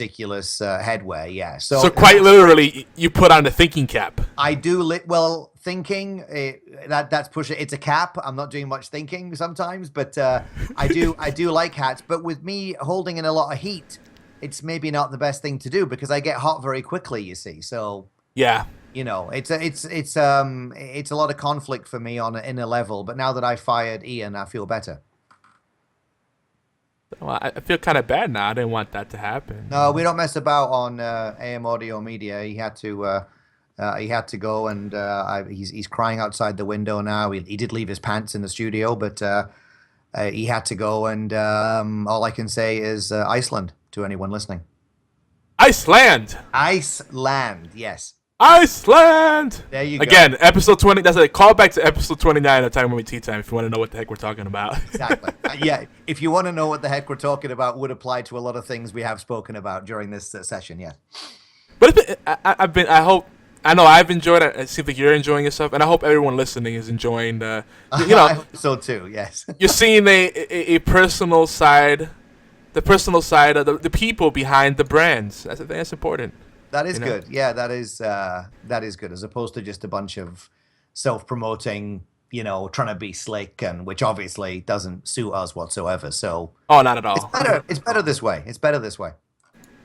ridiculous headway. Yeah. So quite literally, you put on the thinking cap. I do. Thinking that's pushing. It's a cap. I'm not doing much thinking sometimes, but I do like hats. But with me holding in a lot of heat, it's maybe not the best thing to do because I get hot very quickly. You see, so yeah. It's a lot of conflict for me in a level. But now that I fired Ian, I feel better. Well, I feel kind of bad now. I didn't want that to happen. No, we don't mess about on AM Audio Media. He had to go, and he's crying outside the window now. He did leave his pants in the studio, but he had to go. And all I can say is Iceland to anyone listening. Iceland, yes. Iceland. There you go. Again, episode 20. That's a callback to episode 29 of Time When We Tea Time. If you want to know what the heck we're talking about. Exactly. Yeah. If you want to know what the heck we're talking about, would apply to a lot of things we have spoken about during this session. Yeah. But I know I've enjoyed it. It seems like you're enjoying yourself, and I hope everyone listening is enjoying the. I hope so too. Yes. You're seeing a personal side, the personal side of the people behind the brands. I think that's important. That is good. Yeah, that is good, as opposed to just a bunch of self-promoting, trying to be slick, and which obviously doesn't suit us whatsoever. So not at all. It's better this way.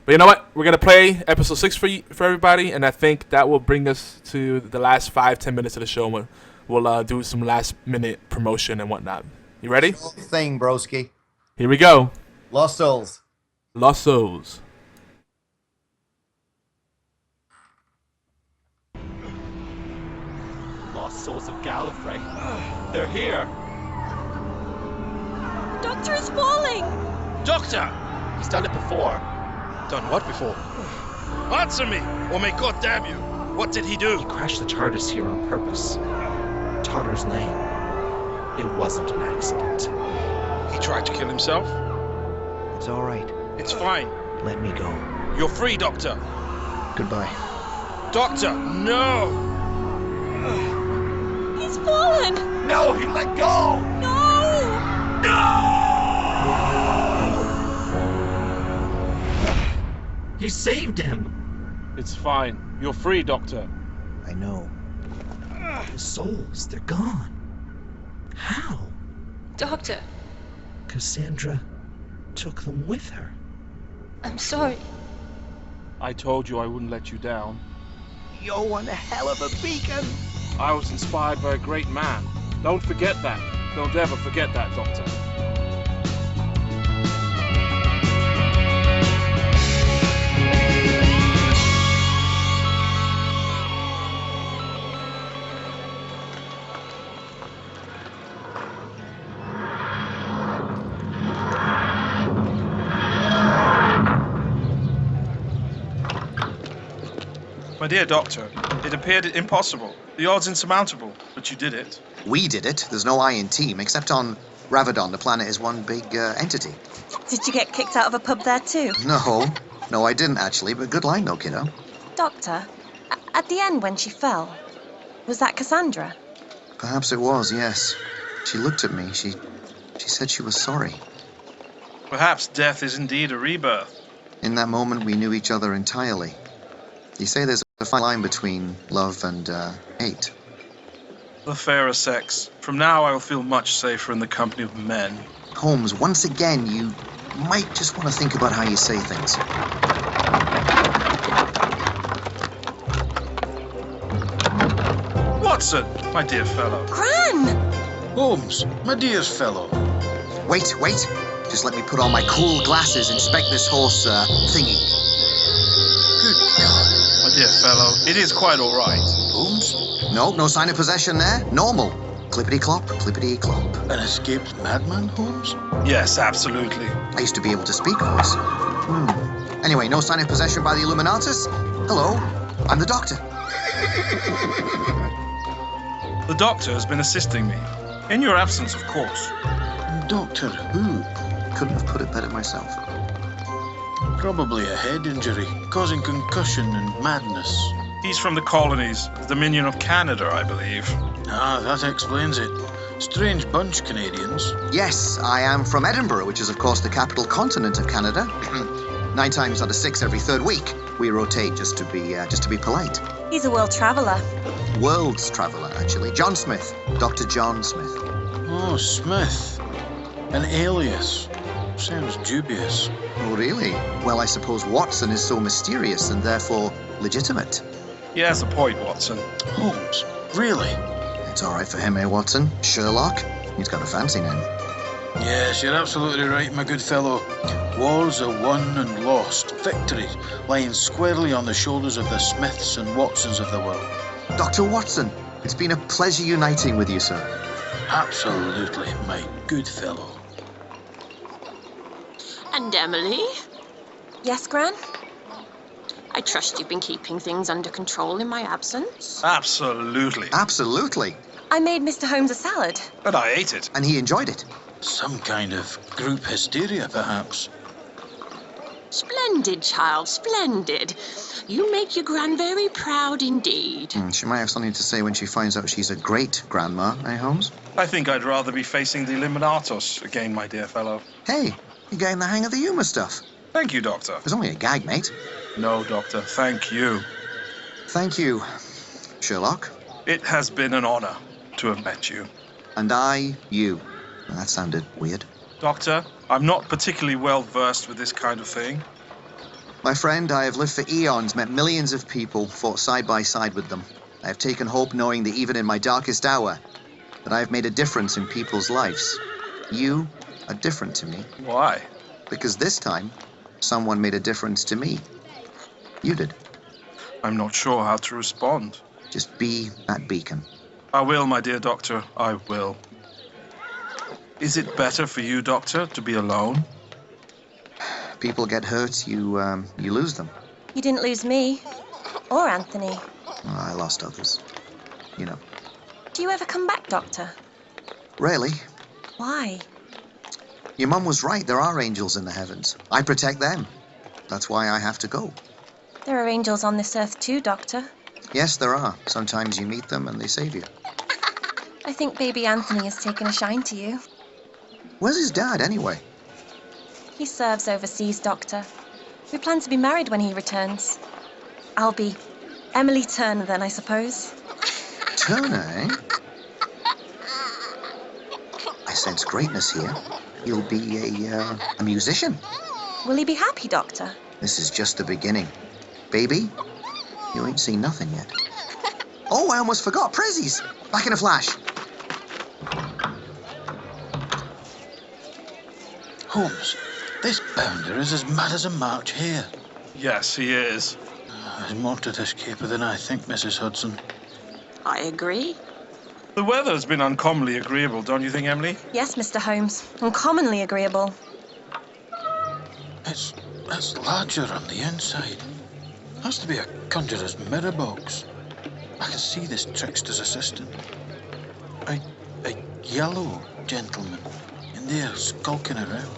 But you know what? We're gonna play episode 6 for everybody, and I think that will bring us to the last 5-10 minutes of the show. We'll do some last-minute promotion and whatnot. You ready? Sure thing, broski. Here we go. Lost Souls. Lost Souls. Lost Souls of Gallifrey. They're here. Doctor is falling. Doctor! He's done it before. Done what before? Answer me, or may God damn you. What did he do? He crashed the TARDIS here on purpose. Tartar's Lane. It wasn't an accident. He tried to kill himself? It's all right. It's fine. Let me go. You're free, Doctor. Goodbye. Doctor, no! He's fallen. No, he let go! No! No! He saved him! It's fine. You're free, Doctor. I know. The souls, they're gone. How? Doctor, Cassandra took them with her. I'm sorry. I told you I wouldn't let you down. You're one hell of a beacon. I was inspired by a great man. Don't forget that. Don't ever forget that, Doctor. My dear Doctor, it appeared impossible. The odds insurmountable, but you did it. We did it. There's no I in team, except on Ravadon. The planet is one big entity. Did you get kicked out of a pub there too? No, I didn't actually, but good line though, kiddo. Doctor, at the end when she fell, was that Cassandra? Perhaps it was, yes. She looked at me. She said she was sorry. Perhaps death is indeed a rebirth. In that moment, we knew each other entirely. You say there's a fine line between love and hate. The fairer sex. From now I will feel much safer in the company of men. Holmes, once again, you might just want to think about how you say things. Watson, my dear fellow. Gran! Holmes, my dearest fellow. Wait. Just let me put on my cool glasses and inspect this horse thingy. Good God. My dear fellow, it is quite all right. Holmes? No sign of possession there. Normal. Clippity-clop, clippity-clop. An escaped madman, Holmes? Yes, absolutely. I used to be able to speak horse. Anyway, no sign of possession by the Illuminatus? Hello, I'm the Doctor. The Doctor has been assisting me. In your absence, of course. Doctor Who? Couldn't have put it better myself. Probably a head injury, causing concussion and madness. He's from the colonies, the Dominion of Canada, I believe. Ah, that explains it. Strange bunch, Canadians. Yes, I am from Edinburgh, which is, of course, the capital continent of Canada. 9 times out of 6 every 3rd week. We rotate just to be polite. He's a world traveler. World's traveler, actually. John Smith. Dr. John Smith. Oh, Smith. An alias. Sounds dubious. Oh, really? Well, I suppose Watson is so mysterious and therefore legitimate. He has a point, Watson. Holmes, really? It's all right for him, eh, Watson? Sherlock? He's got a fancy name. Yes, you're absolutely right, my good fellow. Wars are won and lost. Victories lying squarely on the shoulders of the Smiths and Watsons of the world. Dr. Watson, it's been a pleasure uniting with you, sir. Absolutely, my good fellow. And Emily, Yes, Gran? I trust you've been keeping things under control in my absence. Absolutely. Absolutely. I made Mr. Holmes a salad. But I ate it. And he enjoyed it. Some kind of group hysteria, perhaps. Splendid, child, splendid. You make your gran very proud indeed. She might have something to say when she finds out she's a great grandma, eh, Holmes? I think I'd rather be facing the Illuminatos again, my dear fellow. Hey, you're getting the hang of the humour stuff. Thank you, Doctor. It was only a gag, mate. No, Doctor, thank you. Thank you, Sherlock. It has been an honor to have met you. And you. Well, that sounded weird. Doctor, I'm not particularly well versed with this kind of thing. My friend, I have lived for eons, met millions of people, fought side by side with them. I have taken hope knowing that even in my darkest hour, that I have made a difference in people's lives. You are different to me. Why? Because this time, someone made a difference to me. You did. I'm not sure how to respond. Just be that beacon. I will, my dear Doctor, I will. Is it better for you, Doctor, to be alone? People get hurt, you lose them. You didn't lose me. Or Anthony. Well, I lost others. You know. Do you ever come back, Doctor? Rarely. Why? Your mum was right. There are angels in the heavens. I protect them. That's why I have to go. There are angels on this earth too, Doctor. Yes, there are. Sometimes you meet them and they save you. I think baby Anthony has taken a shine to you. Where's his dad, anyway? He serves overseas, Doctor. We plan to be married when he returns. I'll be Emily Turner then, I suppose. Turner, eh? I sense greatness here. You'll be a musician. Will he be happy, Doctor? This is just the beginning. Baby, you ain't seen nothing yet. Oh, I almost forgot. Prezzies! Back in a flash. Holmes, this bounder is as mad as a March hare. Yes, he is. There's more to this caper than I think, Mrs. Hudson. I agree. The weather has been uncommonly agreeable, don't you think, Emily? Yes, Mr. Holmes. Uncommonly agreeable. It's larger on the inside. Has to be a conjurer's mirror box. I can see this trickster's assistant. A yellow gentleman in there skulking around.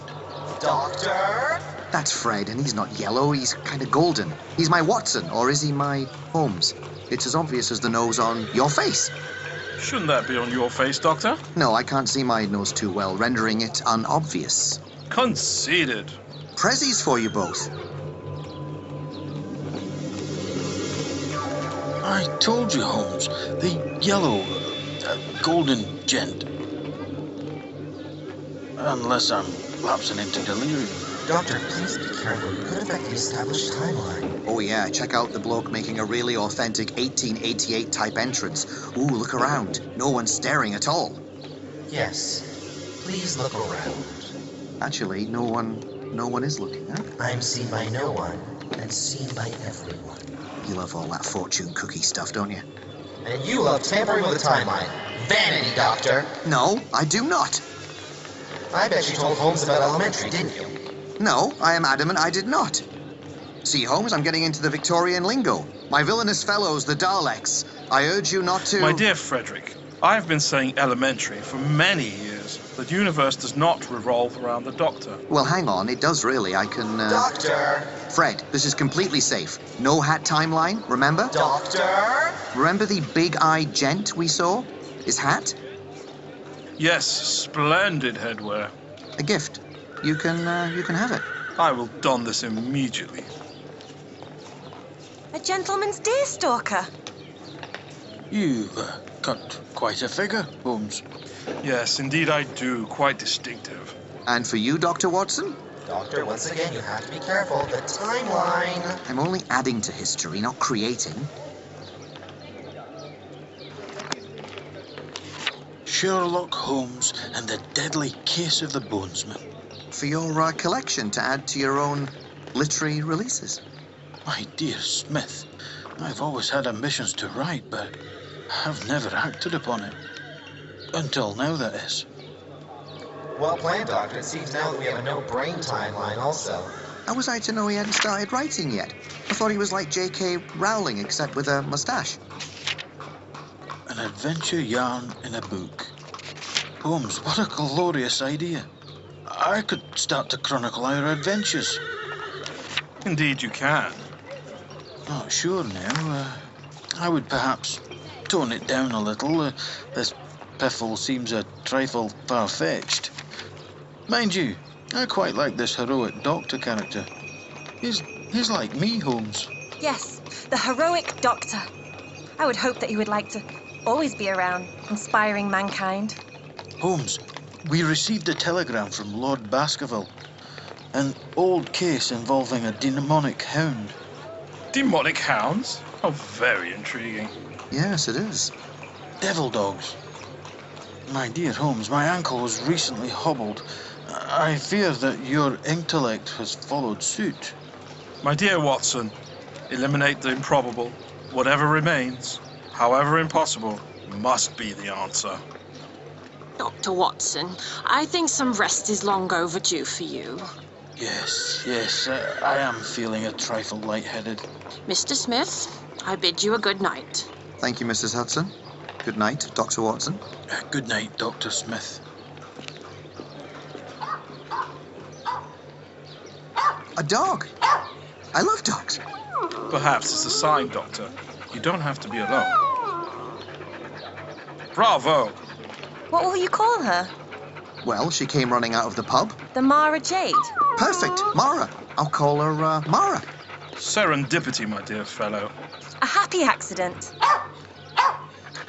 Doctor? That's Fred, and he's not yellow. He's kind of golden. He's my Watson, or is he my Holmes? It's as obvious as the nose on your face. Shouldn't that be on your face, Doctor? No, I can't see my nose too well, rendering it unobvious. Conceded. Prezzies for you both. I told you, Holmes. The yellow, golden gent. Unless I'm lapsing into delirium. Doctor, please be careful. You could affect the established timeline. Oh yeah, check out the bloke making a really authentic 1888 type entrance. Ooh, look around. No one's staring at all. Yes. Please look around. Actually, no one is looking, huh? I'm seen by no one and seen by everyone. You love all that fortune cookie stuff, don't you? And you love tampering with the timeline. Vanity, Doctor. No, I do not. I bet you told Holmes about elementary, didn't you? No, I am adamant I did not. See, Holmes, I'm getting into the Victorian lingo. My villainous fellows, the Daleks. I urge you not to... My dear Frederick, I have been saying elementary for many years. The universe does not revolve around the Doctor. Well, hang on, it does really. I can, Doctor! Fred, this is completely safe. No hat timeline, remember? Doctor! Remember the big-eyed gent we saw? His hat? Yes, splendid headwear. A gift. You can have it. I will don this immediately. A gentleman's deer stalker. You've cut quite a figure, Holmes. Yes, indeed I do. Quite distinctive. And for you, Dr. Watson? Doctor, once again, you have to be careful. The timeline. I'm only adding to history, not creating. Sherlock Holmes and the deadly case of the bonesman. For your collection to add to your own literary releases. My dear Smith, I've always had ambitions to write, but I've never acted upon it. Until now, that is. Well planned, Doctor. It seems now that we have a no-brain timeline also. How was I to know he hadn't started writing yet? I thought he was like J.K. Rowling, except with a mustache. An adventure yarn in a book. Holmes, what a glorious idea. I could start to chronicle our adventures. Indeed you can. Not sure now. I would perhaps tone it down a little. This piffle seems a trifle far-fetched. Mind you, I quite like this heroic doctor character. He's like me, Holmes. Yes, the heroic doctor. I would hope that he would like to always be around, inspiring mankind. Holmes, we received a telegram from Lord Baskerville. An old case involving a demonic hound. Demonic hounds? Oh, very intriguing. Yes, it is. Devil dogs. My dear Holmes, my ankle was recently hobbled. I fear that your intellect has followed suit. My dear Watson, eliminate the improbable. Whatever remains, however impossible, must be the answer. Dr. Watson, I think some rest is long overdue for you. Yes, I am feeling a trifle lightheaded. Mr. Smith, I bid you a good night. Thank you, Mrs. Hudson. Good night, Dr. Watson. Good night, Dr. Smith. A dog. I love dogs. Perhaps it's a sign, Doctor. You don't have to be alone. Bravo! What will you call her? Well, she came running out of the pub. The Mara Jade. Perfect. Mara. I'll call her Mara. Serendipity, my dear fellow. A happy accident.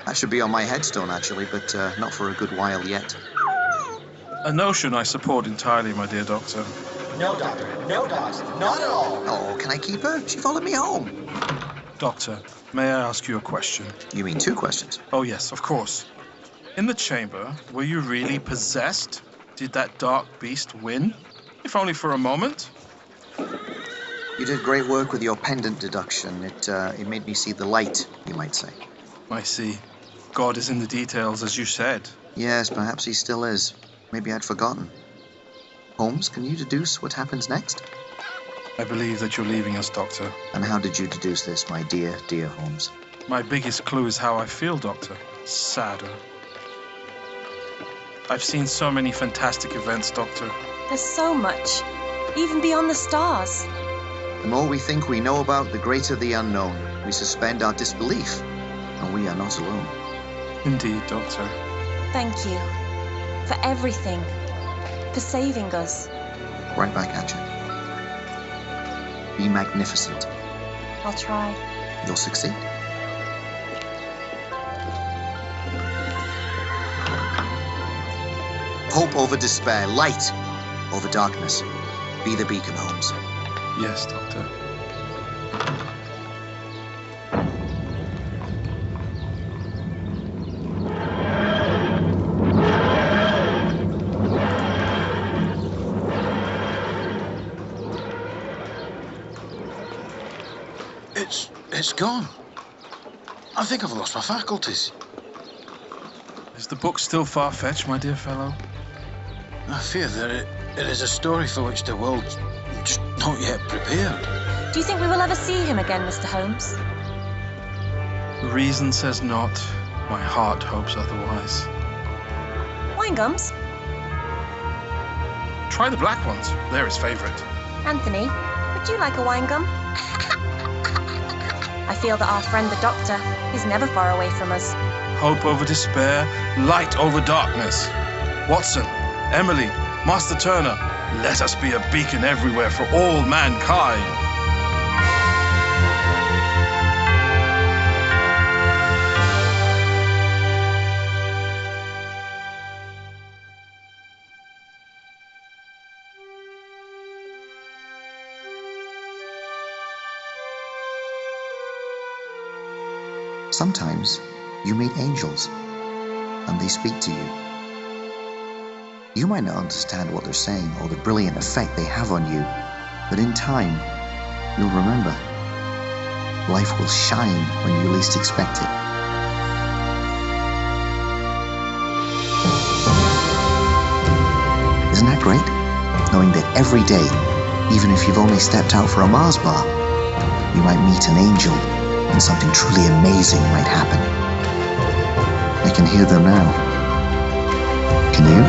That should be on my headstone, actually, but not for a good while yet. A notion I support entirely, my dear Doctor. No, Doctor. No dogs. Not at all. Oh, can I keep her? She followed me home. Doctor, may I ask you a question? You mean 2 questions? Oh, yes, of course. In the chamber, were you really possessed? Did that dark beast win? If only for a moment? You did great work with your pendant deduction. It made me see the light, you might say. I see. God is in the details, as you said. Yes, perhaps he still is. Maybe I'd forgotten. Holmes, can you deduce what happens next? I believe that you're leaving us, Doctor. And how did you deduce this, my dear, dear Holmes? My biggest clue is how I feel, Doctor. Sadder. I've seen so many fantastic events, Doctor. There's so much, even beyond the stars. The more we think we know about, the greater the unknown. We suspend our disbelief, and we are not alone. Indeed, Doctor. Thank you for everything, for saving us. Right back at you. Be magnificent. I'll try. You'll succeed. Hope over despair, light over darkness. Be the beacon, Holmes. Yes, Doctor. It's gone. I think I've lost my faculties. Is the book still far-fetched, my dear fellow? I fear that it is a story for which the world's just not yet prepared. Do you think we will ever see him again, Mr. Holmes? Reason says not. My heart hopes otherwise. Wine gums? Try the black ones. They're his favorite. Anthony, would you like a wine gum? I feel that our friend the Doctor is never far away from us. Hope over despair, light over darkness. Watson, Emily, Master Turner, Let us be a beacon everywhere for all mankind. Sometimes you meet angels, and they speak to you. You might not understand what they're saying or the brilliant effect they have on you, but in time, you'll remember. Life will shine when you least expect it. Isn't that great? Knowing that every day, even if you've only stepped out for a Mars bar, you might meet an angel and something truly amazing might happen. I can hear them now. Can you?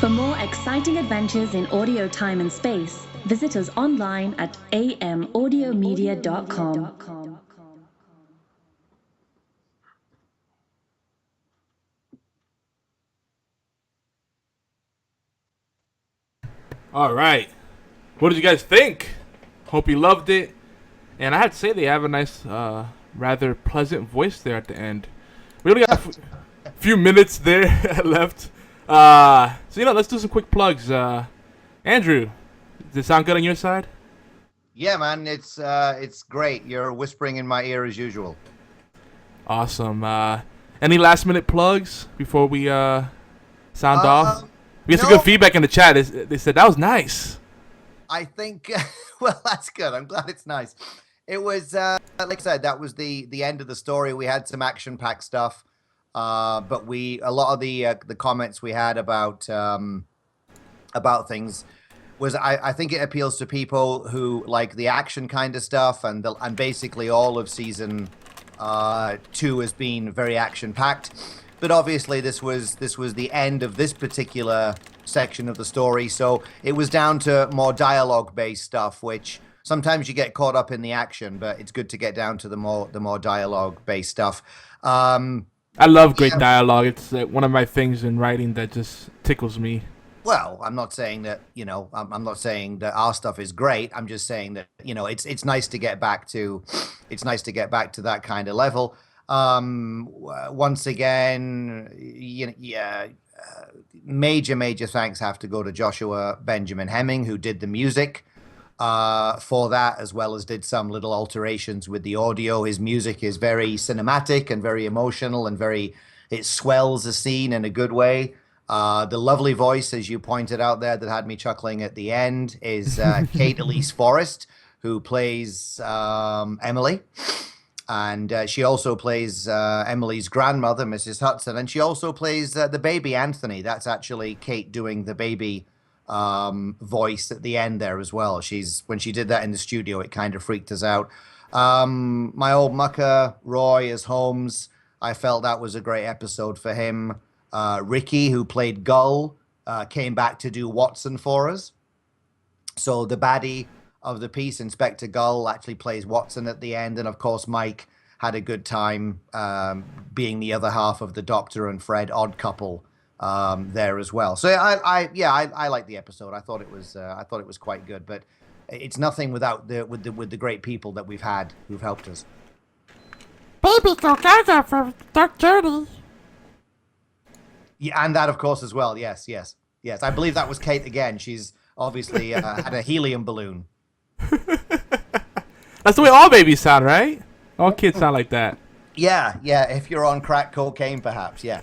For more exciting adventures in audio time and space, visit us online at amaudiomedia.com. All right. What did you guys think? Hope you loved it. And I have to say they have a nice, rather pleasant voice there at the end. We only got a few minutes there left. So, let's do some quick plugs. Andrew, does it sound good on your side? Yeah, man, it's great. You're whispering in my ear as usual. Awesome. Any last minute plugs before we sound off? We got some good feedback in the chat. They said that was nice. I think, well, that's good. I'm glad it's nice. It was, like I said, that was the end of the story. We had some action-packed stuff, but a lot of the comments we had about things was I think it appeals to people who like the action kind of stuff, and basically all of season 2 has been very action-packed. But obviously, this was the end of this particular section of the story, so it was down to more dialogue-based stuff, which sometimes you get caught up in the action, but it's good to get down to the more dialogue-based stuff. I love great dialogue. It's one of my things in writing that just tickles me. Well, I'm not saying that I'm not saying that our stuff is great. I'm just saying that it's nice to get back to that kind of level. Once again, major thanks have to go to Joshua Benjamin Hemming, who did the music for that, as well as did some little alterations with the audio. His music is very cinematic and very emotional, and it swells the scene in a good way. The lovely voice, as you pointed out there, that had me chuckling at the end is Kate Elise Forrest, who plays Emily. And she also plays Emily's grandmother, Mrs. Hudson. And she also plays the baby, Anthony. That's actually Kate doing the baby voice at the end there as well. When she did that in the studio, it kind of freaked us out. My old mucker, Roy, as Holmes. I felt that was a great episode for him. Ricky, who played Gull, came back to do Watson for us. So the baddie of the piece, Inspector Gull, actually plays Watson at the end. And of course, Mike had a good time being the other half of the Doctor and Fred odd couple there as well. So I like the episode. I thought it was quite good, but it's nothing without with the great people that we've had who've helped us. Baby Gaga for Dark Journey. Yeah, and that of course as well. Yes. I believe that was Kate again. She's obviously had a helium balloon. That's the way all babies sound, right? All kids sound like that. Yeah, if you're on crack cocaine, perhaps, yeah.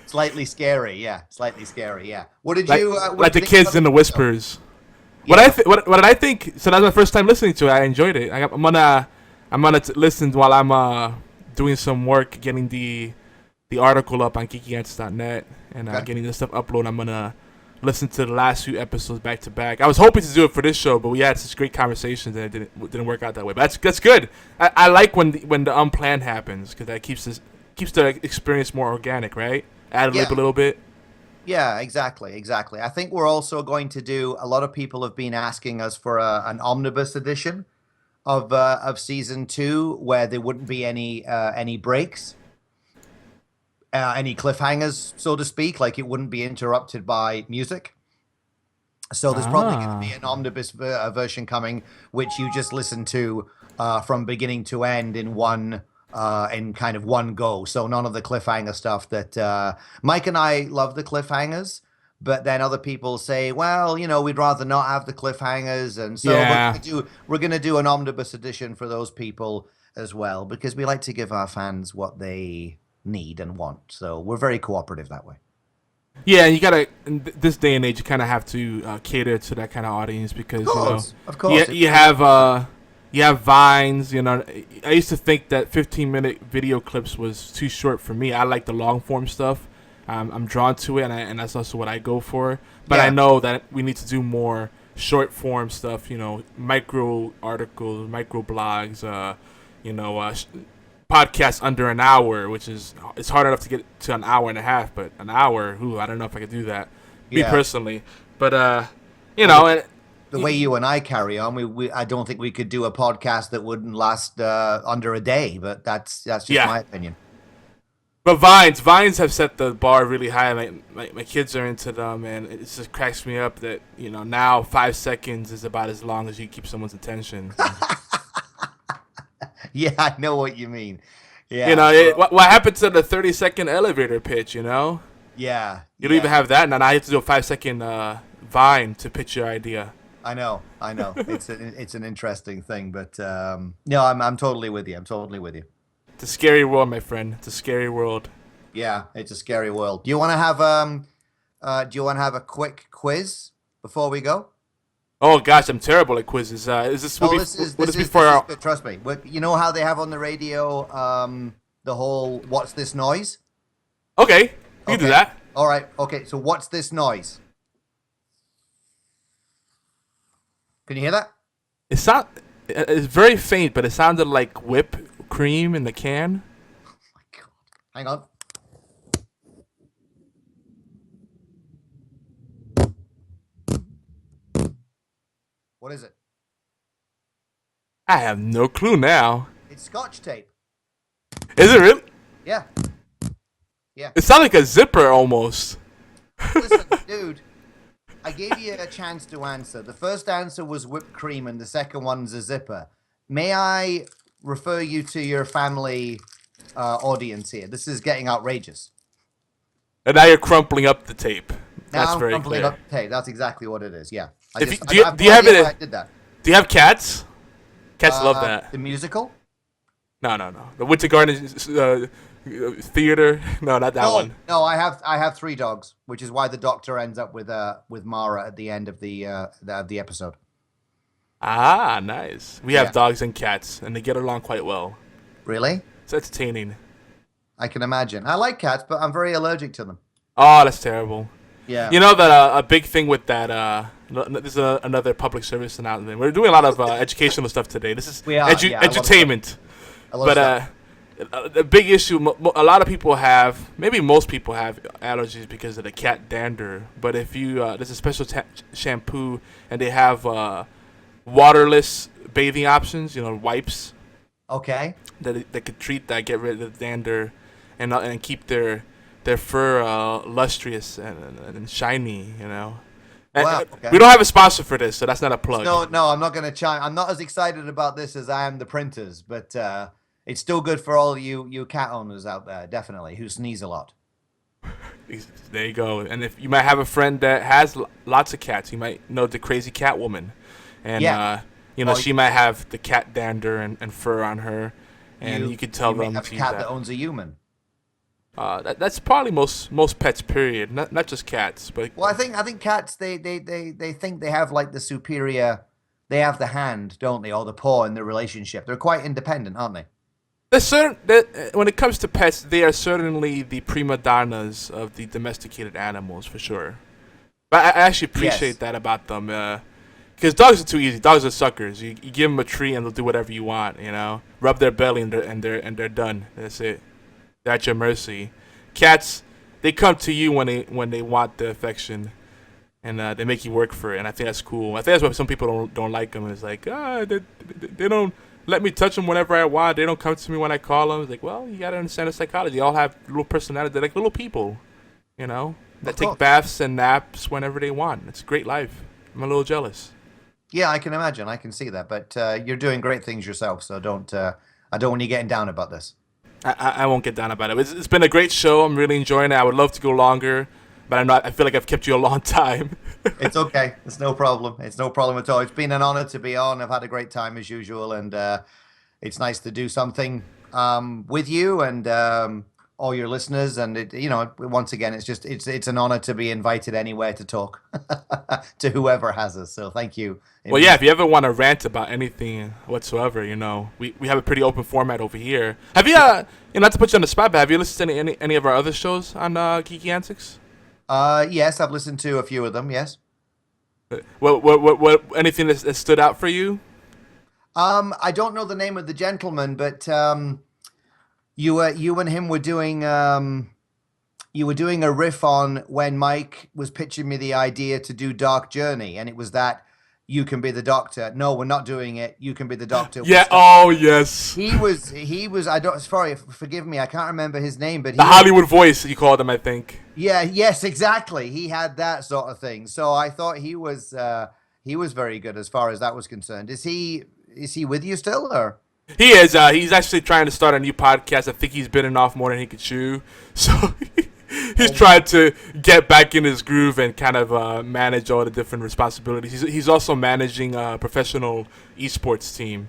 Slightly scary, yeah. What did you like the think kids about in the show? whispers? Yeah. What did I think? So that's my first time listening to it. I enjoyed it. I'm gonna listen while I'm doing some work, getting the article up on geekyants.net and Okay. getting this stuff uploaded. I'm gonna listen to the last few episodes back to back. I was hoping to do it for this show, but we had such great conversations that it didn't work out that way. But that's good. I like when the unplanned happens because that keeps the experience more organic, right? Ad lib a little bit. Yeah, exactly. I think we're also going to do. A lot of people have been asking us for an omnibus edition of season 2, where there wouldn't be any breaks, any cliffhangers, so to speak. Like it wouldn't be interrupted by music. So there's probably going to be an omnibus version coming, which you just listen to from beginning to end in kind of one go. So none of the cliffhanger stuff that Mike and I love the cliffhangers, but then other people say, well, we'd rather not have the cliffhangers, and so we're going to do an omnibus edition for those people as well, because we like to give our fans what they need and want. So we're very cooperative that way. Yeah, you gotta. In this day and age, you kind of have to cater to that kind of audience because of course, you have Vines. I used to think that 15-minute video clips was too short for me. I like the long form stuff. I'm drawn to it, and that's also what I go for. But I know that we need to do more short form stuff. Micro articles, micro blogs. Podcasts under an hour, which it's hard enough to get to an hour and a half, but an hour, I don't know if I could do that, me personally. But the way you and I carry on, I don't think we could do a podcast that wouldn't last under a day. But that's just my opinion. But Vines have set the bar really high. My kids are into them, and it just cracks me up that now 5 seconds is about as long as you keep someone's attention. Yeah, I know what you mean. Yeah. What happened to the 30-second elevator pitch, Yeah. You don't even have that, and now I have to do a 5-second Vine to pitch your idea. I know. It's an interesting thing, but no, I'm totally with you. It's a scary world, my friend. It's a scary world. Yeah, it's a scary world. Do you want to have a quick quiz before we go? Oh gosh, I'm terrible at quizzes. Is this before? Trust me. You know how they have on the radio the whole "What's this noise"? Okay, you can do that. All right. Okay. So what's this noise? Can you hear that? It's very faint, but it sounded like whipped cream in the can. Oh my god! Hang on. What is it? I have no clue now. It's Scotch tape. Is it really? Yeah. It sounds like a zipper almost. Listen, dude, I gave you a chance to answer. The first answer was whipped cream, and the second one's a zipper. May I refer you to your family audience here? This is getting outrageous. And now you're crumpling up the tape. Now I'm crumpling up the tape. That's exactly what it is. Yeah. Do you have cats? Cats love that. The musical? No. The Winter Garden theater? No, not that one. No, I have 3 dogs, which is why the doctor ends up with Mara at the end of the episode. Ah, nice. We have dogs and cats, and they get along quite well. Really? It's entertaining. I can imagine. I like cats, but I'm very allergic to them. Oh, that's terrible. Yeah. You know that a big thing with that. This is another public service announcement. We're doing a lot of educational stuff today. This is edutainment. The big issue. A lot of people have, maybe most people have allergies because of the cat dander. But if you there's a special shampoo, and they have waterless bathing options. Wipes. Okay. That could treat that, get rid of the dander, and keep their fur lustrous and shiny, Wow, okay. We don't have a sponsor for this, so that's not a plug. No, I'm not going to chime. I'm not as excited about this as I am the printers, but it's still good for all you cat owners out there, definitely, who sneeze a lot. There you go. And if you might have a friend that has lots of cats, you might know the crazy cat woman, and she might have the cat dander and fur on her. and you can tell them have to a use cat that. that owns a human. That's probably most pets. Period. Not just cats, but Well, I think cats they think they have like the superior, they have the hand, don't they, or the paw in the relationship. They're quite independent, aren't they? there's certain when it comes to pets, they are certainly the prima donnas of the domesticated animals for sure. But I actually appreciate that about them. Because dogs are too easy. Dogs are suckers. You give them a treat and they'll do whatever you want. You know, rub their belly and they're done. That's it. They're at your mercy. Cats, they come to you when they want the affection, and they make you work for it. And I think that's cool. I think that's why some people don't like them. It's like they don't let me touch them whenever I want. They don't come to me when I call them. It's like, well, you gotta understand the psychology. They all have little personality. They're like little people, you know, that take baths and naps whenever they want. It's a great life. I'm a little jealous. Yeah, I can imagine. I can see that. But you're doing great things yourself, so don't. I don't want you getting down about this. I won't get down about it. It's been a great show. I'm really enjoying it. I would love to go longer, but I feel like I've kept you a long time. It's okay. It's no problem. It's no problem at all. It's been an honor to be on. I've had a great time as usual, and it's nice to do something with you and all your listeners. And once again, it's an honor to be invited anywhere to talk to whoever has us. So thank you. Well, yeah, if you ever want to rant about anything whatsoever, we have a pretty open format over here. Have you, not to put you on the spot, but have you listened to any of our other shows on Geeky Antics? Yes, I've listened to a few of them, yes. What anything that stood out for you? I don't know the name of the gentleman, but you and him were doing you were doing a riff on when Mike was pitching me the idea to do Dark Journey, and it was that you can be the Doctor. No, we're not doing it. You can be the Doctor. Yeah. Oh, yes. He was. I don't. Sorry, forgive me. I can't remember his name, but the Hollywood voice you called him, I think. Yeah. Yes. Exactly. He had that sort of thing. So I thought he was very good as far as that was concerned. Is he with you still, or? He is. He's actually trying to start a new podcast. I think he's bitten off more than he could chew. So he's trying to get back in his groove and kind of manage all the different responsibilities. He's also managing a professional esports team,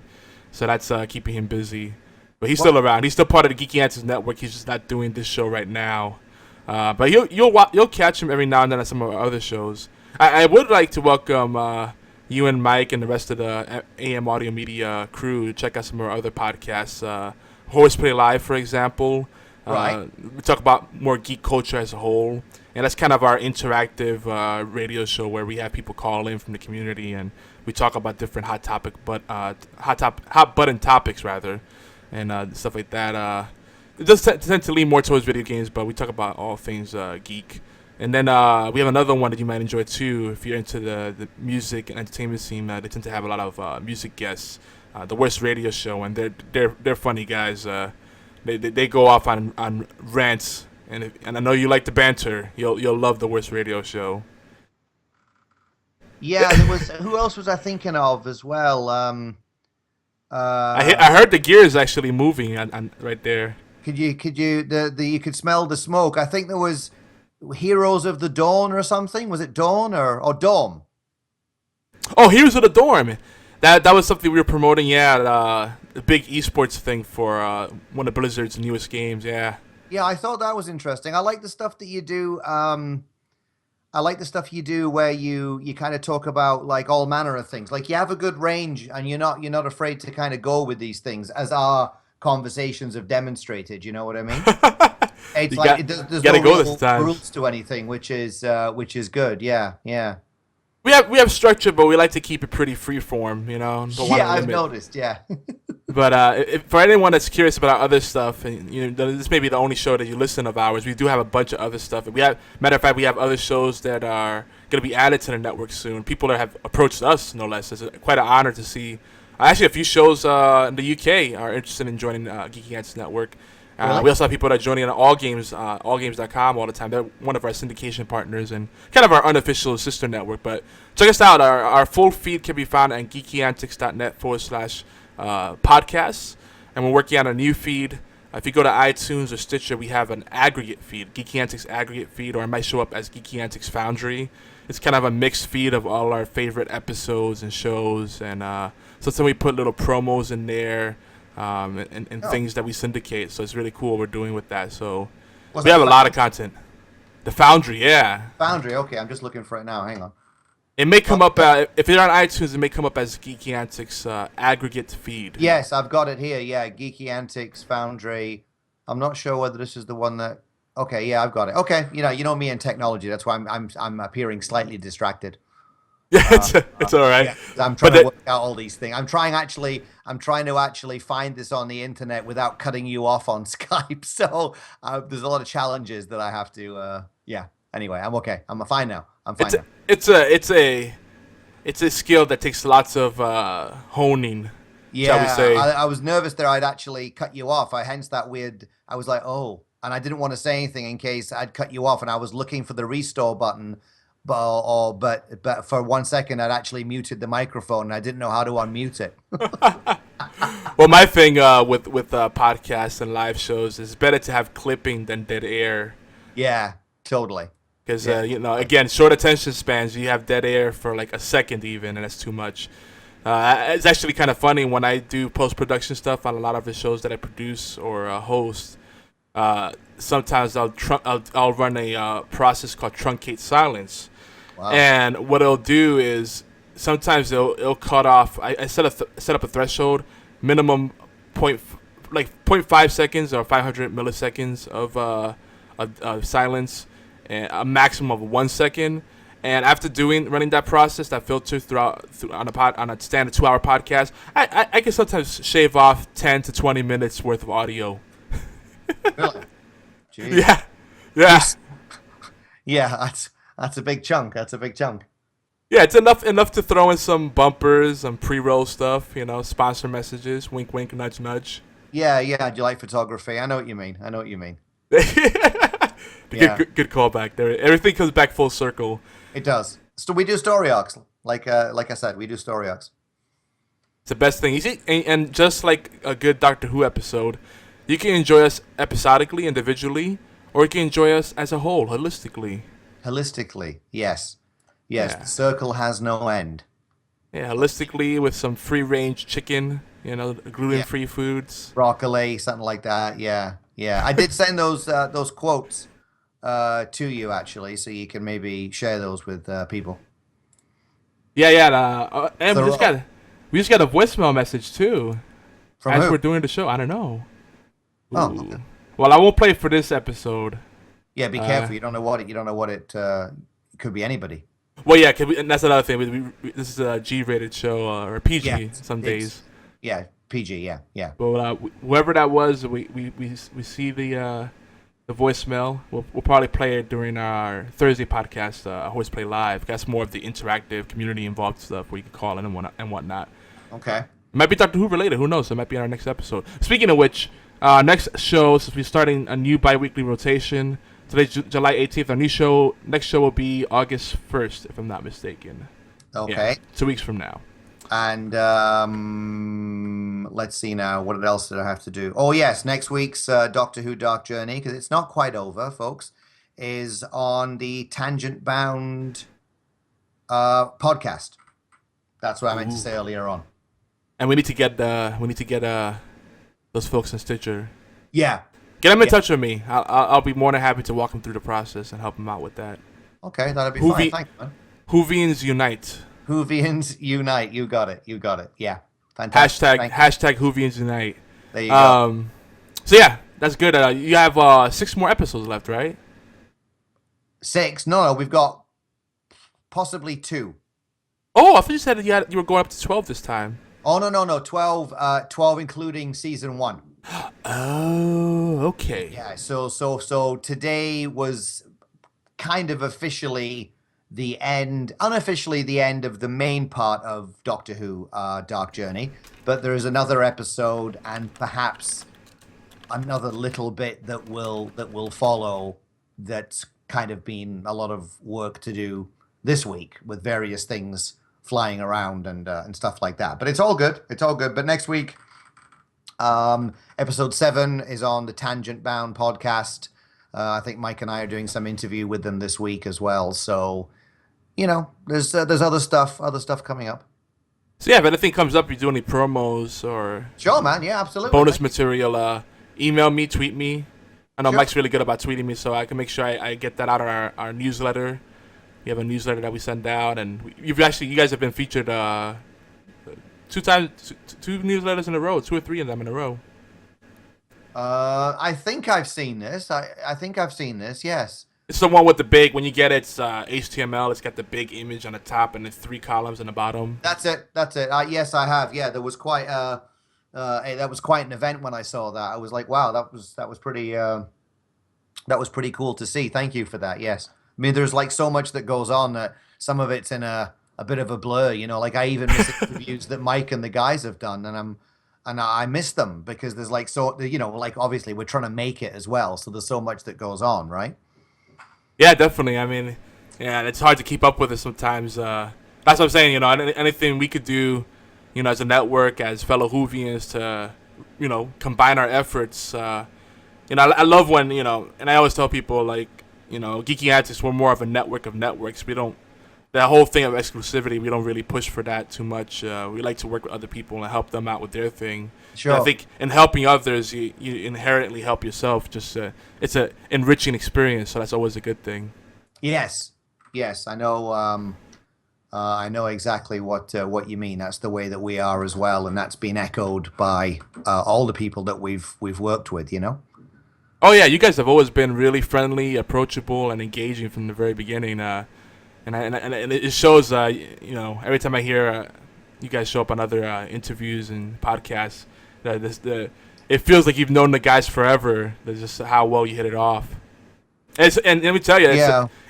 so that's keeping him busy. But he's still around. He's still part of the Geeky Answers Network. He's just not doing this show right now. But you'll catch him every now and then on some of our other shows. I would like to welcome you and Mike and the rest of the AM Audio Media crew. Check out some of our other podcasts. Horseplay Live, for example. Right. We talk about more geek culture as a whole, and that's kind of our interactive radio show where we have people call in from the community and we talk about different hot button topics rather, and stuff like that. It does tend to lean more towards video games, but we talk about all things geek. And then we have another one that you might enjoy too if you're into the music and entertainment scene. They tend to have a lot of music guests. The Worst Radio Show, and they're funny guys. They go off on rants, and I know you like the banter. You'll love the Worst Radio Show. Yeah, there was. Who else was I thinking of as well? I heard the gear is actually moving on right there. You could smell the smoke. I think there was Heroes of the Dawn or something. Was it Dawn or Dome? Oh, Heroes of the Dorm. That was something we were promoting. Yeah, the big esports thing for one of Blizzard's newest games. Yeah. Yeah, I thought that was interesting. I like the stuff that you do. I like the stuff you do where you kind of talk about like all manner of things. Like you have a good range, and you're not afraid to kind of go with these things, as our conversations have demonstrated. You know what I mean? It's there's no real rules to anything, which is good. Yeah, yeah. We have structure, but we like to keep it pretty freeform, Yeah, I've noticed. Yeah. But if, for anyone that's curious about our other stuff, and this may be the only show that you listen of ours, we do have a bunch of other stuff. Matter of fact, we have other shows that are going to be added to the network soon. People that have approached us, no less. It's quite an honor to see. Actually, a few shows in the UK are interested in joining Geeky Answers Network. Really? We also have people that are joining on allgames.com all the time. They're one of our syndication partners and kind of our unofficial sister network. But check us out. Our full feed can be found at geekyantics.net/podcasts. And we're working on a new feed. If you go to iTunes or Stitcher, we have an aggregate feed, Geeky Antics aggregate feed, or it might show up as Geeky Antics Foundry. It's kind of a mixed feed of all our favorite episodes and shows. And sometimes we put little promos in there. and things that we syndicate. So it's really cool what we're doing with that. So Was we that have a lot of content. The Foundry, yeah. Foundry, okay. I'm just looking for it now. Hang on. It may come up, if you're on iTunes, it may come up as Geeky Antics aggregate feed. Yes, I've got it here. Yeah, Geeky Antics Foundry. I'm not sure whether this is the one that. Okay, yeah, I've got it. Okay, you know me and technology. That's why I'm appearing slightly distracted. Yeah, it's all right. Yeah, I'm trying to work out all these things. I'm trying to actually find this on the internet without cutting you off on Skype. So there's a lot of challenges that I have to. Yeah. Anyway, I'm okay. I'm fine now. I'm fine now. It's a skill that takes lots of honing. Yeah, shall we say? I was nervous there. I'd actually cut you off. Hence that weird. I was like, oh, and I didn't want to say anything in case I'd cut you off, and I was looking for the restore button, but for 1 second I'd actually muted the microphone, and I didn't know how to unmute it. Well, my thing with podcasts and live shows is better to have clipping than dead air. Yeah, totally. Because again, short attention spans. You have dead air for like a second even, and that's too much. It's actually kind of funny when I do post-production stuff on a lot of the shows that I produce or host. Sometimes I'll run a process called truncate silence. Wow. And what it'll do is sometimes it'll cut off. I set up a threshold, minimum 0.5 seconds or 500 milliseconds of silence, and a maximum of 1 second. And after running that process, that filter on a standard 2-hour podcast, I can sometimes shave off 10 to 20 minutes worth of audio. Really? Jeez. Yeah. Yeah. Yeah, that's a big chunk. That's a big chunk. Yeah, it's enough to throw in some bumpers, some pre-roll stuff, sponsor messages, wink, wink, nudge, nudge. Yeah. Do you like photography? I know what you mean. Yeah. Good callback there. Everything comes back full circle. It does. So we do story arcs, like I said, we do story arcs. It's the best thing. You see, and just like a good Doctor Who episode, you can enjoy us episodically, individually, or you can enjoy us as a whole, holistically. Holistically, yes. Yes, Yeah. The circle has no end. Yeah, holistically with some free-range chicken, gluten-free foods. Broccoli, something like that, yeah. I did send those quotes to you, actually, so you can maybe share those with people. Yeah. And we just got a voicemail message, too. From as who? we're doing the show. I don't know. Oh, Ooh. okay. Well, I won't play it for this episode. Yeah, be careful. You don't know what it it could be anybody. Well, yeah, and that's another thing. This is a G-rated show, or PG some days. Yeah, PG, yeah. But whoever that was, we see the voicemail. We'll probably play it during our Thursday podcast, Horseplay Live. That's more of the interactive, community-involved stuff where you can call in and whatnot. Okay. It might be Doctor Who related. Who knows? It might be on our next episode. Speaking of which, next show, since we're starting a new bi-weekly rotation, today's July 18th. Our next show will be August 1st, if I'm not mistaken. Okay. Yeah, 2 weeks from now. And let's see now. What else did I have to do? Oh, yes. Next week's Doctor Who Dark Journey, because it's not quite over, folks, is on the Tangent Bound podcast. That's what I meant to say earlier on. And we need to get those folks in Stitcher. Yeah. Get them in touch with me. I'll be more than happy to walk them through the process and help them out with that. Okay, that'll be fine. Thanks, man. Whovians unite. Whovians unite. You got it. Yeah. Fantastic. Hashtag Whovians unite. There you go. So yeah, that's good. You have 6 more episodes left, right? 6? No, we've got possibly 2. Oh, I thought you said you were going up to 12 this time. Oh, no. 12 including season 1. Oh, okay. Yeah, so today was kind of unofficially the end of the main part of Doctor Who Dark Journey, but there is another episode and perhaps another little bit that will follow. That's kind of been a lot of work to do this week with various things flying around and stuff like that. But it's all good. But next week, episode 7 is on the Tangent Bound podcast. I think Mike and I are doing some interview with them this week as well. So, there's other stuff coming up. So yeah, if anything comes up, you do any promos or Sure, man. Yeah, absolutely. bonus material, email me, tweet me. I know Sure. Mike's really good about tweeting me, so I can make sure I get that out on our newsletter. We have a newsletter that we send out, and you guys have been featured two newsletters in a row, 2 or 3 of them in a row. I think I've seen this. I think I've seen this. Yes. It's the one with the big. When you get it, it's HTML. It's got the big image on the top and the 3 columns in the bottom. That's it. That's it. Yes, I have. Yeah, there was quite that was quite an event when I saw that. I was like, wow, that was pretty cool to see. Thank you for that. Yes. I mean, there's like so much that goes on that some of it's in a bit of a blur, you know, like I even miss interviews that Mike and the guys have done, and I miss them because there's like, so, you know, like obviously we're trying to make it as well. So there's so much that goes on, right? Yeah, definitely. I mean, yeah, it's hard to keep up with it sometimes. That's what I'm saying, you know, anything we could do, you know, as a network, as fellow Whovians to, you know, combine our efforts. You know, I love when, you know, and I always tell people, like, you know, Geeky Antics, we're more of a network of networks. We don't, that whole thing of exclusivity, we don't really push for that too much. We like to work with other people and help them out with their thing. Sure. And I think in helping others, you inherently help yourself. Just it's a enriching experience, so that's always a good thing. Yes. Yes, I know. I know exactly what you mean. That's the way that we are as well, and that's been echoed by all the people that we've worked with. You know. Oh yeah, you guys have always been really friendly, approachable, and engaging from the very beginning. And it shows. You know, every time I hear you guys show up on other interviews and podcasts, it feels like you've known the guys forever. That's just how well you hit it off. And let me tell you,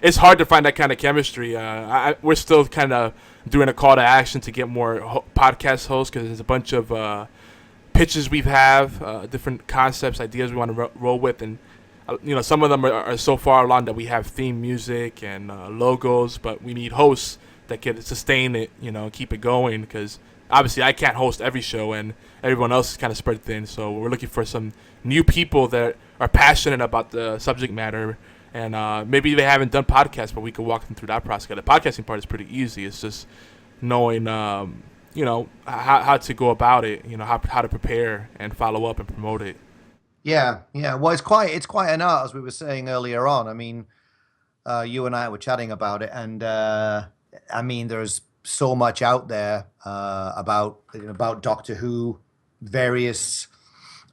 it's hard to find that kind of chemistry. We're still kind of doing a call to action to get more podcast hosts because there's a bunch of pitches we have, different concepts, ideas we want to roll with, and you know, some of them are so far along that we have theme music and logos, but we need hosts that can sustain it, you know, keep it going, because obviously I can't host every show and everyone else is kind of spread thin, so we're looking for some new people that are passionate about the subject matter, and maybe they haven't done podcasts, but we could walk them through that process. The podcasting part is pretty easy. It's just knowing you know, how to go about it, you know, how to prepare and follow up and promote it. Yeah, yeah. Well, it's quite an art, as we were saying earlier on. I mean, you and I were chatting about it, and I mean, there's so much out there about Doctor Who, various.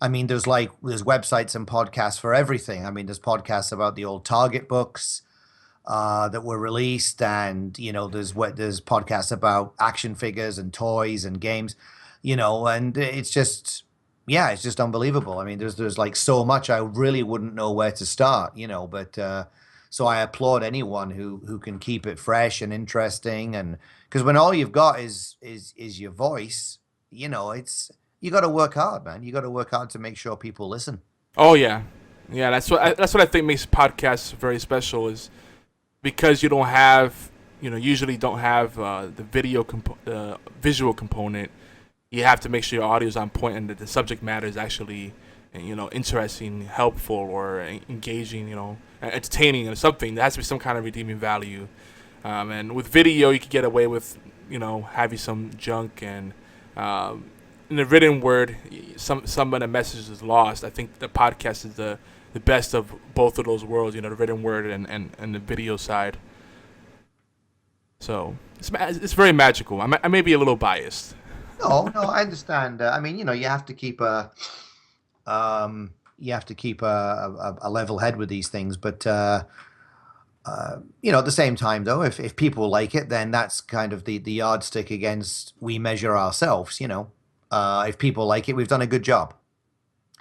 I mean, there's websites and podcasts for everything. I mean, there's podcasts about the old Target books that were released, and you know, there's podcasts about action figures and toys and games, you know, and it's just. Yeah, it's just unbelievable. I mean, there's like so much I really wouldn't know where to start, you know. But so I applaud anyone who can keep it fresh and interesting, and because when all you've got is your voice, you know, you got to work hard, man. You got to work hard to make sure people listen. Oh yeah, yeah. That's what I think makes podcasts very special, is because you don't have, you know, usually don't have the visual component. You have to make sure your audio is on point and that the subject matter is actually, you know, interesting, helpful, or engaging, you know, entertaining or something. There has to be some kind of redeeming value. And with video, you can get away with, you know, having some junk, and in the written word, some of the message is lost. I think the podcast is the best of both of those worlds, you know, the written word and the video side. So it's very magical. I may be a little biased. No, I understand. I mean, you know, you have to keep a level head with these things. But you know, at the same time, though, if people like it, then that's kind of the yardstick against we measure ourselves. You know, if people like it, we've done a good job.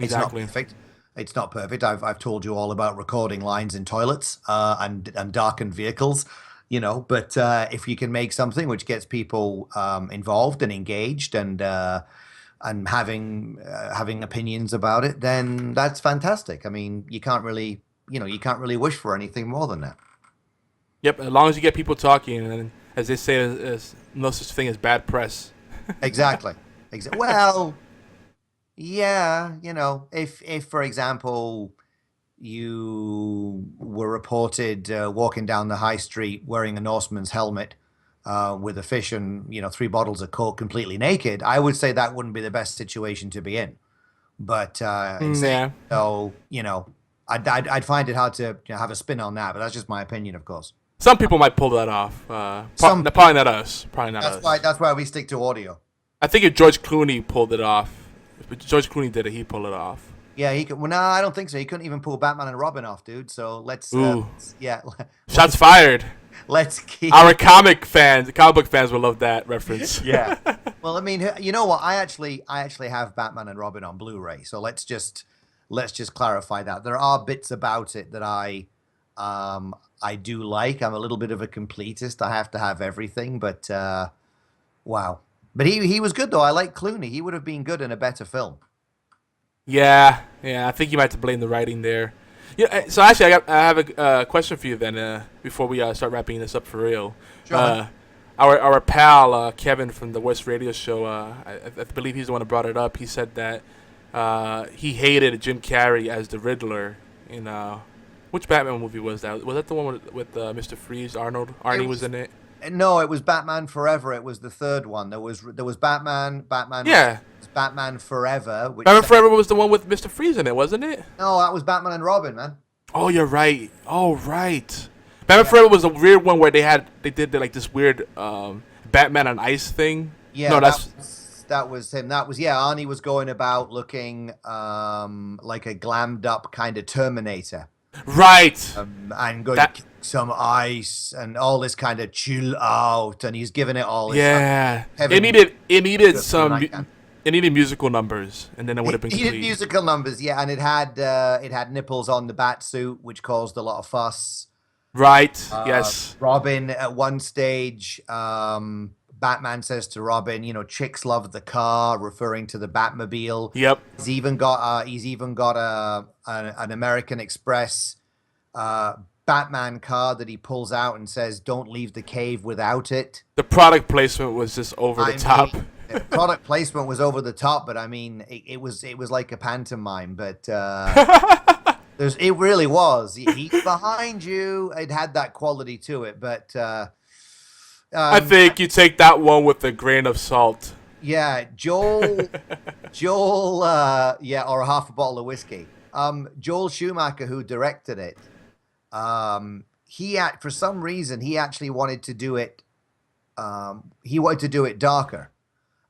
Exactly. It's not perfect. It's not perfect. I've told you all about recording lines in toilets and darkened vehicles. You know, but if you can make something which gets people involved and engaged and having opinions about it, then that's fantastic. I mean, you can't really wish for anything more than that. Yep, as long as you get people talking, and as they say, there's no such thing as bad press. Exactly. Well, yeah, you know, if for example, you were reported walking down the high street wearing a Norseman's helmet, with a fish and 3 bottles of Coke, completely naked, I would say that wouldn't be the best situation to be in. But Yeah. so I'd find it hard to have a spin on that. But that's just my opinion, of course. Some people might pull that off. Probably not us. Probably not us. That's why we stick to audio. I think if George Clooney pulled it off, if George Clooney did it, he'd pull it off. Yeah, he could. Well, no, I don't think so. He couldn't even pull Batman and Robin off, dude. So let's. Shots fired. Let's keep our comic book fans will love that reference. Yeah. Well, I mean, you know what? I actually have Batman and Robin on Blu-ray. So let's just clarify that there are bits about it that I do like. I'm a little bit of a completist. I have to have everything, but wow. But he was good though. I like Clooney. He would have been good in a better film. Yeah. I think you might have to blame the writing there. Yeah. So actually, I have a question for you then. Before we start wrapping this up for real. Sure. Our pal Kevin from the Worst Radio Show. I believe he's the one who brought it up. He said that he hated Jim Carrey as the Riddler in which Batman movie was that? Was that the one with Mr. Freeze? Arnie was in it. No, it was Batman Forever. It was the third one. There was Batman. Yeah. Batman Forever. Batman Forever was the one with Mr. Freeze in it, wasn't it? No, that was Batman and Robin, man. Oh, you're right. Oh, right. Batman Forever was a weird one where they did like this weird Batman on Ice thing. Yeah, no, that was him. That was Arnie was going about looking like a glammed up kind of Terminator. Right. And going to kick some ice and all this kind of chill out, and he's giving it all. Yeah. It needed musical numbers, and then it would have been complete. It needed musical numbers, yeah, and it had nipples on the bat suit, which caused a lot of fuss. Right. Yes. Robin at one stage, Batman says to Robin, chicks love the car, referring to the Batmobile. Yep. He's even got an American Express Batman car that he pulls out and says, "Don't leave the cave without it." The product placement was just over the top. Product placement was over the top, but I mean, it was like a pantomime. But it really was. He's behind you. It had that quality to it, but. I think you take that one with a grain of salt. Yeah, Joel, or half a bottle of whiskey. Joel Schumacher, who directed it, for some reason he actually wanted to do it. He wanted to do it darker,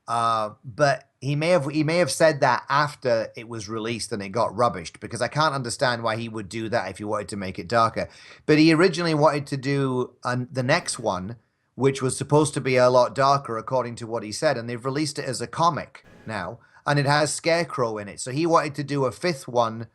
but he may have said that after it was released and it got rubbished, because I can't understand why he would do that if he wanted to make it darker. But he originally wanted to do the next one, which was supposed to be a lot darker, according to what he said, and they've released it as a comic now, and it has Scarecrow in it. So he wanted to do a fifth one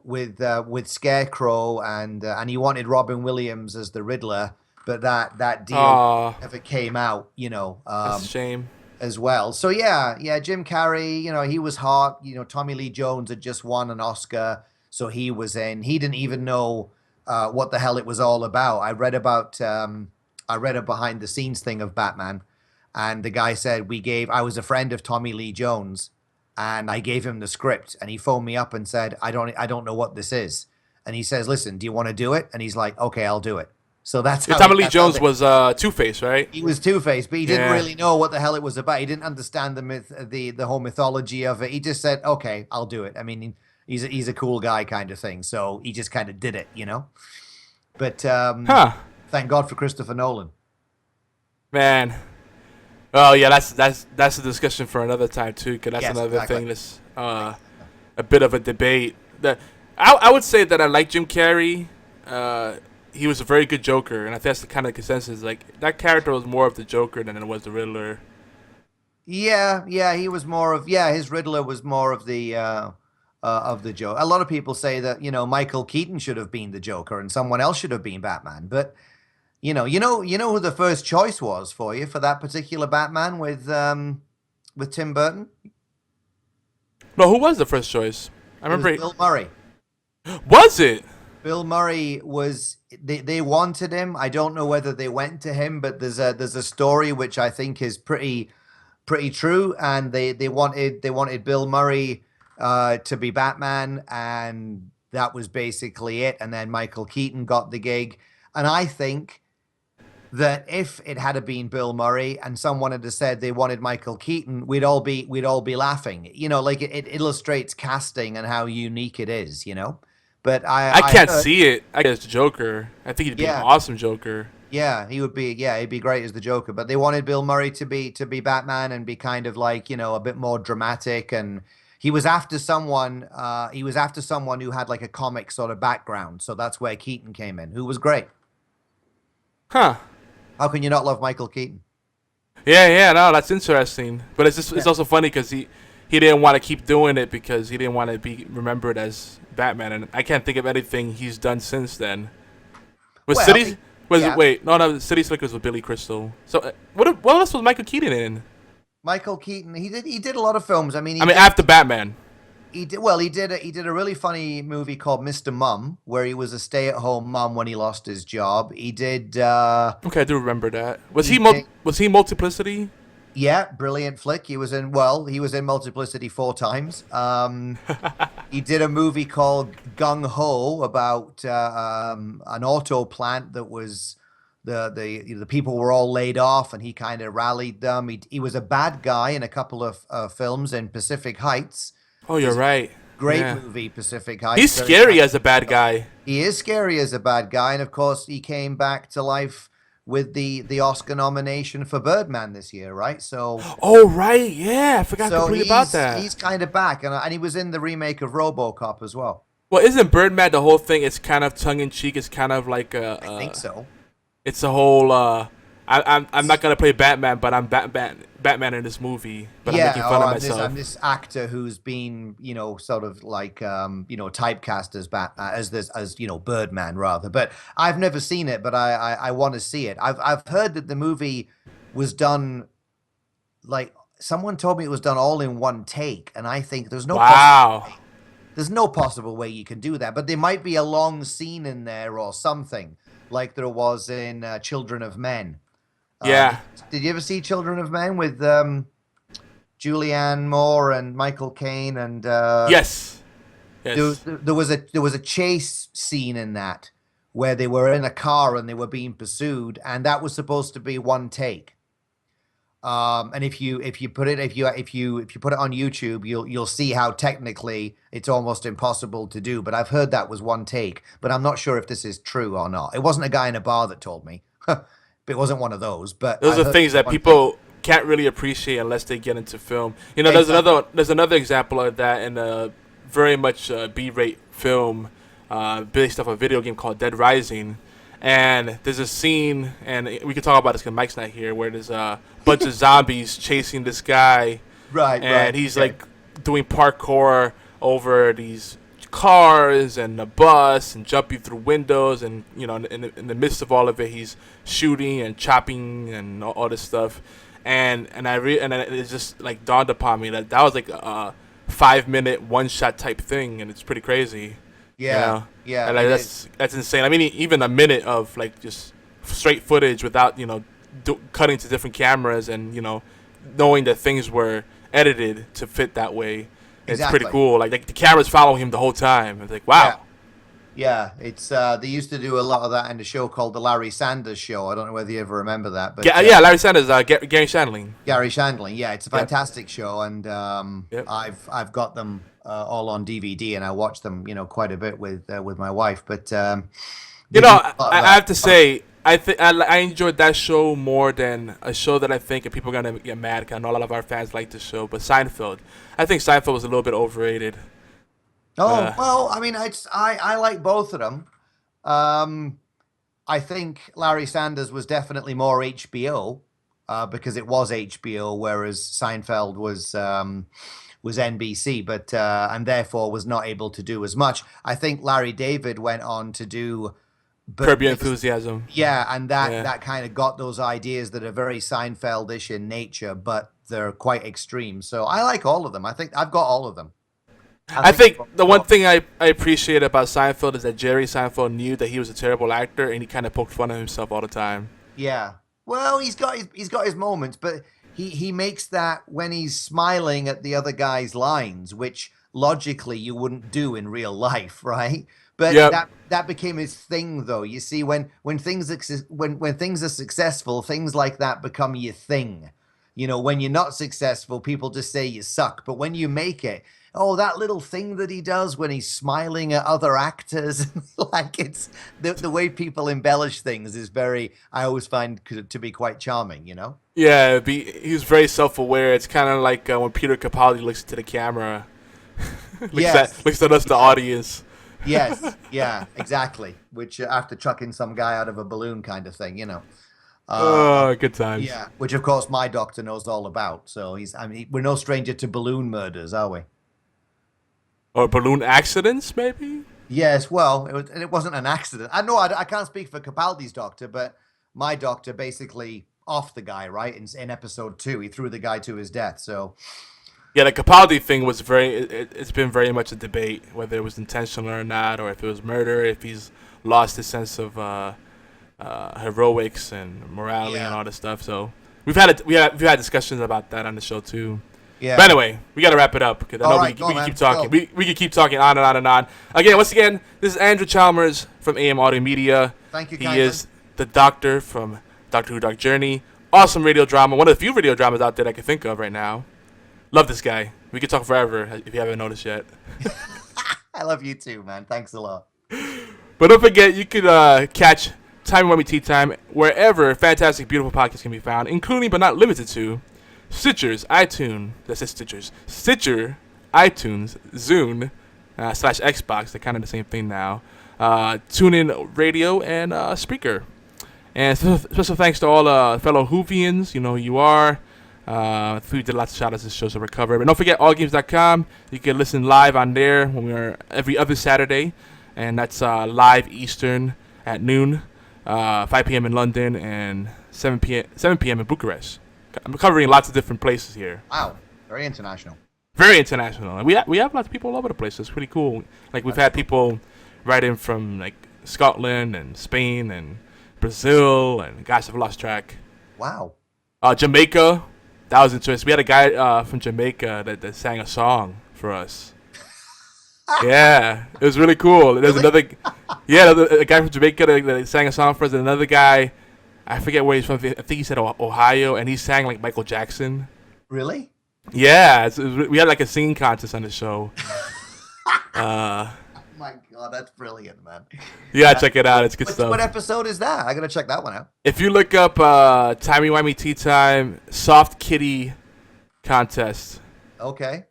with Scarecrow, and he wanted Robin Williams as the Riddler, but that deal never came out. That's a shame as well. So yeah, Jim Carrey, he was hot. Tommy Lee Jones had just won an Oscar, so he was in. He didn't even know what the hell it was all about. I read a behind the scenes thing of Batman, and the guy said I was a friend of Tommy Lee Jones, and I gave him the script, and he phoned me up and said, I don't know what this is. And he says, listen, do you want to do it? And he's like, okay, I'll do it. So that's how Tommy Lee Jones was Two-Face, right? He was Two-Face, but he didn't really know what the hell it was about. He didn't understand the whole mythology of it. He just said, okay, I'll do it. I mean, he's a cool guy kind of thing. So he just kind of did it, But thank God for Christopher Nolan. Man. Oh yeah, that's a discussion for another time too, because that's another thing that's a bit of a debate. I would say that I like Jim Carrey. He was a very good Joker, and I think that's the kind of consensus. Like, that character was more of the Joker than it was the Riddler. Yeah, he was more of his Riddler was more of the Joker. A lot of people say that Michael Keaton should have been the Joker and someone else should have been Batman, but. You know who the first choice was for you for that particular Batman with Tim Burton? No, who was the first choice? I remember Bill Murray. Was it? Bill Murray was. They wanted him. I don't know whether they went to him, but there's a story which I think is pretty true, and they wanted Bill Murray to be Batman, and that was basically it. And then Michael Keaton got the gig, and I think that if it had been Bill Murray and someone had said they wanted Michael Keaton, we'd all be laughing. Like it illustrates casting and how unique it is. But I I can't heard, see it. I guess Joker. I think he'd be an yeah, awesome Joker. yeah, he would be. Yeah, he'd be great as the Joker. But they wanted Bill Murray to be Batman and be kind of like a bit more dramatic. And he was after someone. He was after someone who had like a comic sort of background. So that's where Keaton came in, who was great. Huh. How can you not love Michael Keaton? Yeah, no, that's interesting. But it's Yeah. also funny because he didn't want to keep doing it because he didn't want to be remembered as Batman, and I can't think of anything he's done since then. Was Well, City? Was yeah. it? Wait, no, City Slickers was Billy Crystal. So what else was Michael Keaton in? Michael Keaton, he did a lot of films. I mean, After Batman. he did a really funny movie called Mr. Mum, where he was a stay-at-home mum when he lost his job. He did. Okay, I do remember that. Was he he did- was he Multiplicity? Yeah, brilliant flick. He was in Multiplicity 4 times. He did a movie called Gung Ho about an auto plant that was the people were all laid off, and he kind of rallied them. He was a bad guy in a couple of films in Pacific Heights. Oh, you're right. Great Yeah. movie, Pacific Heights. He's Very scary nice. as a bad guy. He is scary as a bad guy, and of course, he came back to life with the Oscar nomination for Birdman this year, right? So, Oh, right. Yeah, I forgot completely about that. he's kind of back, and he was in the remake of RoboCop as well. Well, isn't Birdman the whole thing? It's kind of tongue in cheek. It's kind of like I think so. It's a whole. I'm not gonna play Batman, but I'm Batman in this movie. But I'm making fun of myself. I'm this actor who's been, sort of like, typecast as Birdman rather. But I've never seen it, but I want to see it. I've heard that the movie was done, like someone told me it was done all in one take, and I think there's no possible way you can do that. But there might be a long scene in there or something, like there was in Children of Men. Yeah. Did you ever see Children of Men with Julianne Moore and Michael Caine and Yes. Yes. There was a chase scene in that where they were in a car and they were being pursued, and that was supposed to be one take. And if you put it on YouTube, you'll see how technically it's almost impossible to do. But I've heard that was one take, but I'm not sure if this is true or not. It wasn't a guy in a bar that told me. It wasn't one of those, but Those I are heard things that one people can't really appreciate unless they get into film. There's another example of that in a very much B-rate film based off a video game called Dead Rising. And there's a scene, and we can talk about this because Mike's not here, where there's a bunch of zombies chasing this guy. Right, and he's like doing parkour over these cars and a bus and jumping through windows, and in the midst of all of it, he's shooting and chopping and all this stuff. And it just like dawned upon me that was like a 5-minute one-shot type thing, and it's pretty crazy. Yeah, yeah. And like, that's insane. I mean, even a minute of like just straight footage without cutting to different cameras and knowing that things were edited to fit that way. It's Exactly. pretty cool. Like the cameras follow him the whole time. It's like wow. Yeah, it's they used to do a lot of that in a show called the Larry Sanders Show. I don't know whether you ever remember that, but yeah, Larry Sanders, Gary Shandling. Gary Shandling, yeah, it's a fantastic show, and I've got them all on DVD, and I watch them, quite a bit with my wife. But I have to say, I enjoyed that show more than a show that I think people are gonna get mad because I know a lot of our fans like the show, but Seinfeld. I think Seinfeld was a little bit overrated. Oh, well, I mean, I like both of them. I think Larry Sanders was definitely more HBO because it was HBO, whereas Seinfeld was NBC, but and therefore was not able to do as much. I think Larry David went on to do Curb Your Enthusiasm. Yeah, and that kind of got those ideas that are very Seinfeld-ish in nature, but they're quite extreme. So I like all of them. I think I've got all of them. I think the one thing I appreciate about Seinfeld is that Jerry Seinfeld knew that he was a terrible actor, and he kind of poked fun at himself all the time. Yeah. Well, he's got his moments, but he makes that when he's smiling at the other guy's lines, which logically you wouldn't do in real life, right? But Yep. that became his thing, though. You see, when things when things are successful, things like that become your thing. You know, when you're not successful, people just say you suck. But when you make it, oh, that little thing that he does when he's smiling at other actors, like it's the way people embellish things is very, I always find to be quite charming, you know? Yeah, he's very self-aware. It's kind of like when Peter Capaldi looks into the camera, looks at us, the audience. Yes, yeah, exactly. Which after chucking some guy out of a balloon kind of thing, you know. Good times. Yeah, which of course my doctor knows all about. So we're no stranger to balloon murders, are we? Or balloon accidents, maybe? Yes, well, it wasn't an accident. I know I can't speak for Capaldi's doctor, but my doctor basically offed the guy, right? In episode 2, he threw the guy to his death. So yeah, the Capaldi thing was it's been very much a debate whether it was intentional or not, or if it was murder, if he's lost his sense of heroics and morality and all this stuff. So we've had discussions about that on the show too. Yeah. But anyway, we got to wrap it up because I know we can keep talking. We can keep talking on and on and on. Once again, this is Andrew Chalmers from AM Audio Media. Thank you, He kindly. is the doctor from Doctor Who Dark Journey. Awesome radio drama. One of the few radio dramas out there that I can think of right now. Love this guy. We could talk forever if you haven't noticed yet. I love you too, man. Thanks a lot. But don't forget, you could catch Time Wemmy Tea Time wherever fantastic, beautiful podcasts can be found, including but not limited to Stitcher, iTunes, Zune, /Xbox. They're kind of the same thing now. TuneIn Radio and Spreaker. And special thanks to all fellow Whovians. You know who you are. We did lots of shout outs to shows that were covered. But don't forget, allgames.com. You can listen live on there when we are every other Saturday. And that's live Eastern at noon, 5 p.m. in London, and 7 p.m. in Bucharest. I'm covering lots of different places here. Wow, very international. Very international. And we have lots of people all over the place. So it's pretty cool. Like we've had people write in from like Scotland and Spain and Brazil and gosh, I've lost track. Wow. Jamaica. That was interesting. We had a guy from Jamaica that sang a song for us. Yeah, it was really cool. There's another a guy from Jamaica that sang a song for us, and another guy, I forget where he's from. I think he said Ohio, and he sang like Michael Jackson. Really? Yeah, we had like a singing contest on the show. My God, that's brilliant, man. Yeah, check it out. It's good stuff. What episode is that? I gotta check that one out. If you look up Timey Wimey Tea Time Soft Kitty Contest. Okay.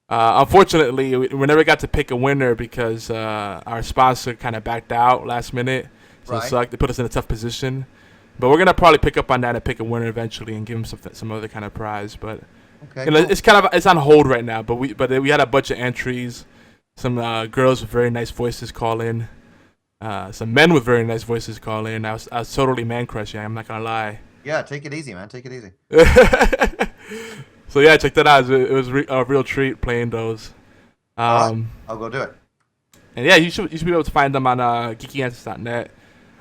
Unfortunately, we never got to pick a winner because our sponsor kind of backed out last minute. So it sucked. They put us in a tough position. But we're gonna probably pick up on that and pick a winner eventually and give them some other kind of prize. But okay, cool. It's on hold right now. But we had a bunch of entries. Some girls with very nice voices call in. Some men with very nice voices call in. I was totally man crushing. I'm not gonna lie. Yeah, take it easy, man. Take it easy. So yeah, check that out. It was a real treat playing those. I'll go do it. And yeah, you should be able to find them on geekyanswers.net.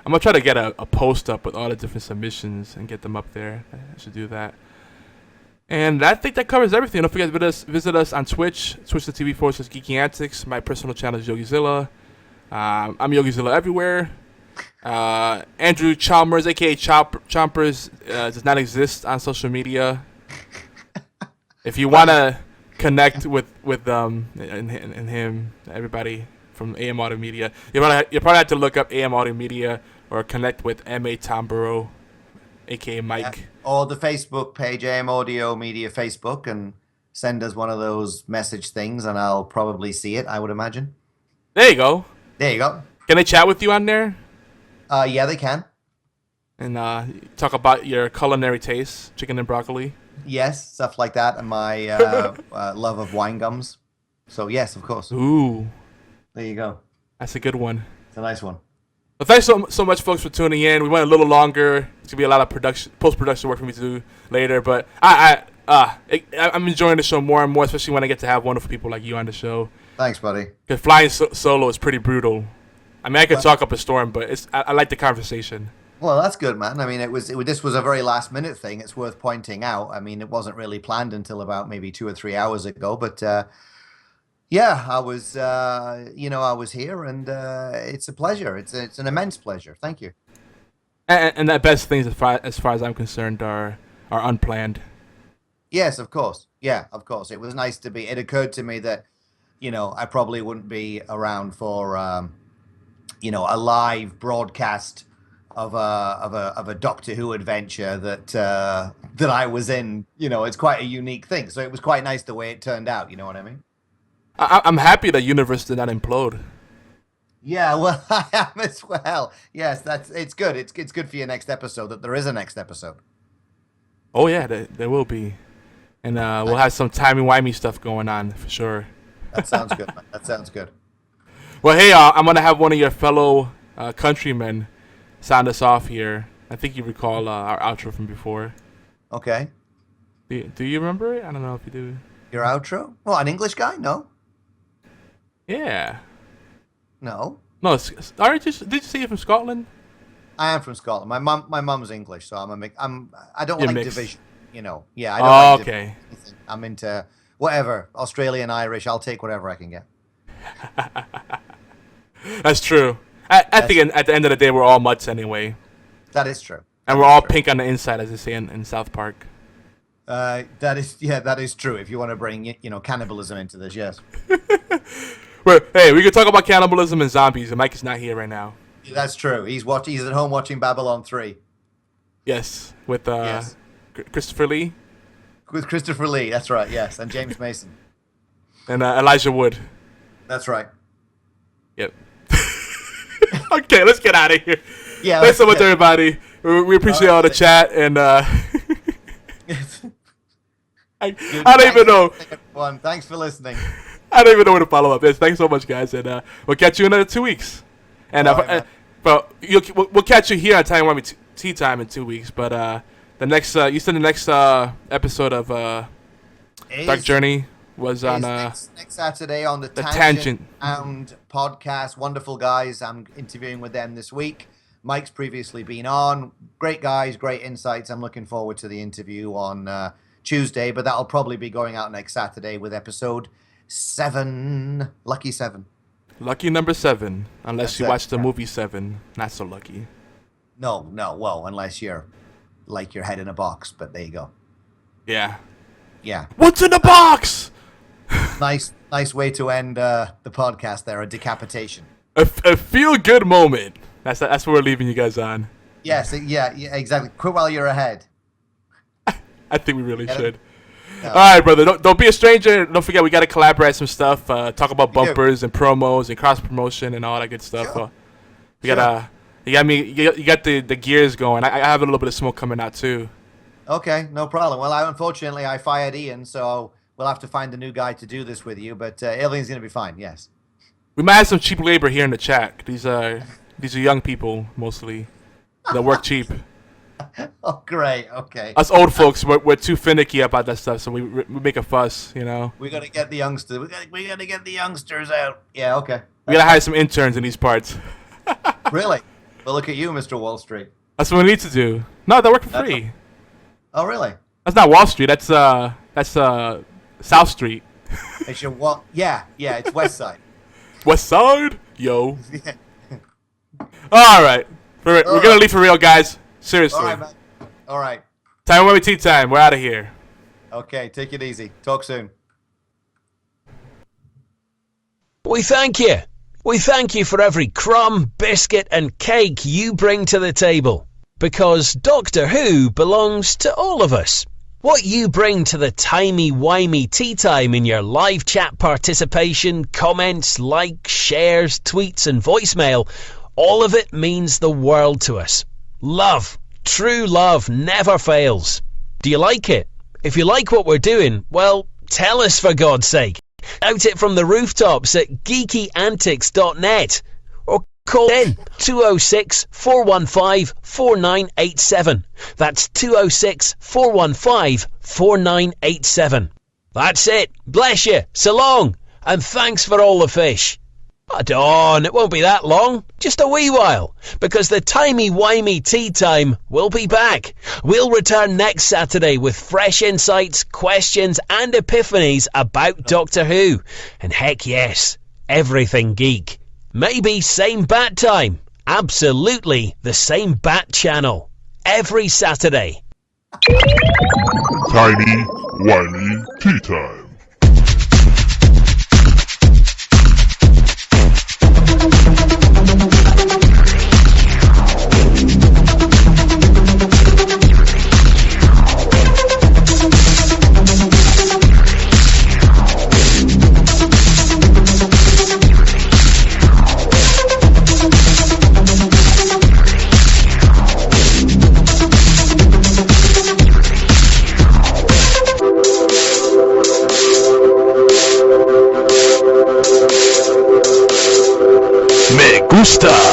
I'm gonna try to get a post up with all the different submissions and get them up there. I should do that. And I think that covers everything. Don't forget to visit us on Twitch, twitch.tv/Geeky Antics. My personal channel is YogiZilla. I'm YogiZilla everywhere. Andrew Chalmers, aka Chompers, does not exist on social media. If you want to connect with and him, everybody from AM Audio Media, you probably have to look up AM Audio Media or connect with M.A. Tomborough, aka Mike. Yeah. Or the Facebook page, AM Audio Media Facebook, and send us one of those message things, and I'll probably see it, I would imagine. There you go. There you go. Can they chat with you on there? Yeah, they can. And talk about your culinary tastes, chicken and broccoli. Yes, stuff like that, and my love of wine gums. So yes, of course. Ooh. There you go. That's a good one. It's a nice one. Well, thanks so much, folks, for tuning in. We went a little longer. It's gonna be a lot of post-production work for me to do later, but I'm enjoying the show more and more, especially when I get to have wonderful people like you on the show. Thanks, buddy. Because flying solo is pretty brutal. I mean, I could talk up a storm, but I like the conversation. Well, that's good, man. I mean, this was a very last-minute thing. It's worth pointing out. I mean, it wasn't really planned until about maybe 2 or 3 hours ago, but Yeah, I was, I was here, and it's a pleasure. It's an immense pleasure. Thank you. And the best things, as far as I'm concerned, are unplanned. Yes, of course. Yeah, of course. It was nice to be. It occurred to me that, I probably wouldn't be around for, a live broadcast of a Doctor Who adventure that I was in. It's quite a unique thing. So it was quite nice the way it turned out. You know what I mean? I'm happy the universe did not implode. Yeah, well, I am as well. Yes, it's good. It's good for your next episode that there is a next episode. Oh yeah, there will be, and we'll have some timey-wimey stuff going on for sure. That sounds good. Man. That sounds good. Well, hey, I'm gonna have one of your fellow countrymen sound us off here. I think you recall our outro from before. Okay. Do you remember it? I don't know if you do. Your outro? What, an English guy? No. Yeah. No. No. Did you say you're from Scotland? I am from Scotland. My mum's English, so I don't You're like mixed. division. Yeah, I don't like okay. division. I'm into whatever. Australian, Irish. I'll take whatever I can get. That's true. I think at the end of the day, we're all mutts anyway. That is true. And we're all pink on the inside, as they say in South Park. That is true. If you want to bring cannibalism into this, yes. Well, hey, we can talk about cannibalism and zombies, and Mike is not here right now. That's true. He's at home watching Babylon 3. Yes, with Christopher Lee. With Christopher Lee, that's right. Yes, and James Mason. And Elijah Wood. That's right. Yep. Okay, let's get out of here. Yeah. Thanks so much, everybody. We appreciate all the chat, and I don't even know. Everyone. Thanks for listening. I don't even know where to follow up. Yes, thanks so much, guys, and we'll catch you in another 2 weeks. And but we'll catch you here on Time Wimey Tea Time in 2 weeks. But the next, you said the next episode of Dark Journey was on next Saturday on the Tangent Sound podcast. Wonderful guys. I'm interviewing with them this week. Mike's previously been on. Great guys, great insights. I'm looking forward to the interview on Tuesday, but that'll probably be going out next Saturday with episode 7. Lucky 7. Lucky number 7, unless you watch the movie 7. Not so lucky. No. Well, unless you're like your head in a box, but there you go. Yeah. Yeah. What's in the box? Nice way to end the podcast there, a decapitation. A feel-good moment. That's what we're leaving you guys on. Yes, yeah, exactly. Quit while you're ahead. I think we really should. No. All right, brother. Don't be a stranger. Don't forget, we got to collaborate some stuff. Talk about bumpers and promos and cross promotion and all that good stuff. Sure. You got the gears going. I have a little bit of smoke coming out too. Okay, no problem. Well, unfortunately I fired Ian, so we'll have to find a new guy to do this with you. But everything's gonna be fine. Yes. We might have some cheap labor here in the chat. These are young people mostly that work cheap. Oh, great. Okay. Us old folks, we're too finicky about that stuff, so we make a fuss, We gotta get the youngsters. We gotta get the youngsters out. Yeah. Okay. We gotta hire some interns in these parts. Really? Well, look at you, Mr. Wall Street. That's what we need to do. No, they work for free. Oh, really? That's not Wall Street. That's South Street. It's your what? Yeah. It's West Side. West Side, yo. All right, we're gonna leave for real, guys. Seriously. All right, man. All right. Time Wimey Tea Time. We're out of here. Okay, take it easy. Talk soon. We thank you. We thank you for every crumb, biscuit, and cake you bring to the table. Because Doctor Who belongs to all of us. What you bring to the timey-wimey tea time in your live chat participation, comments, likes, shares, tweets, and voicemail, all of it means the world to us. Love, true love, never fails. Do you like it? If you like what we're doing, well, tell us for God's sake. Shout it from the rooftops at geekyantics.net or call in 206 415 4987. That's 206 415 4987. That's it. Bless you. So long. And thanks for all the fish. Hold on, it won't be that long. Just a wee while. Because the timey-wimey tea time will be back. We'll return next Saturday with fresh insights, questions and epiphanies about Doctor Who. And heck yes, everything geek. Maybe same bat time. Absolutely the same bat channel. Every Saturday. Tiny, whiny tea time. Me gusta.